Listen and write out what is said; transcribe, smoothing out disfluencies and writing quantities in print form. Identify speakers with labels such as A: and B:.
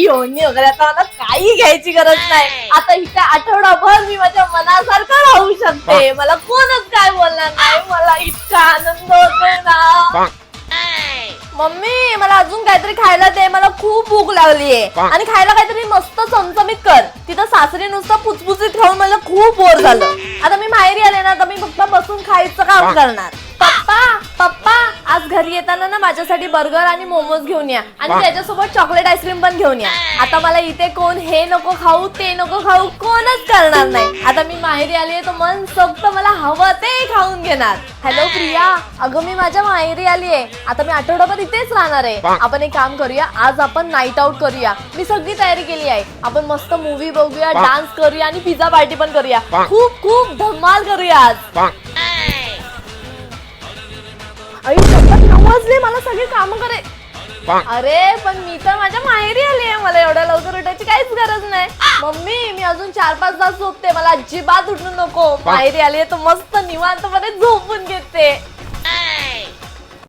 A: घेऊन ये वगैरे, आता मला काही घ्यायची गरज नाही. आता इथे आठवडाभर मी माझ्या मनासारखं राहू शकते. मला कोणच काय बोलणार नाही. मला इतका आनंद होतोय ना. मम्मी मला अजून काहीतरी खायला दे, मला खूप भूक लागलीये. आणि खायला काहीतरी मस्त चमचमीत कर. तिथं सासरी नुसतं पुचपुचीत खाऊन मला खूप बोर झालं. आता मी माहेरी आले ना, तर मी फक्त बसून खायचं काम करणार. पप्पा पप्पा आज घरी येताना ना माझ्यासाठी बर्गर आणि मोमोज घेऊन या, आणि त्याच्यासोबत चॉकलेट आईस्क्रीम पण घेऊन या. आता मला इथे कोण हे नको खाऊ ते नको खाऊ कोणच करणार नाही. आता मी माहेरी आली आहे, तर मन सोक्त मला हवं ते खाऊन घेणार. हॅलो प्रिया, अगं मी माझ्या माहेरी आली आहे. आता मी आठवडाभर इथेच राहणार आहे. आपण एक काम करूया, आज आपण नाईट आउट करूया. मी सगळी तयारी केली आहे. आपण मस्त मूवी बघूया, डान्स करूया आणि पिझ्झा पार्टी पण करूया. खूप खूप धमाल करूया आज. आई सतत 9 वाजले, मला सगळी कामं करे. अरे पण मी तर माझ्या माहेरी आली आहे, मला एवढ्या लवकर उठायची काहीच गरज नाही. मम्मी मी अजून 4-5 तास झोपते, मला अजिबात उठू नको. माहेरी आली आहे तर मस्त निवांतपणे झोपून घेते.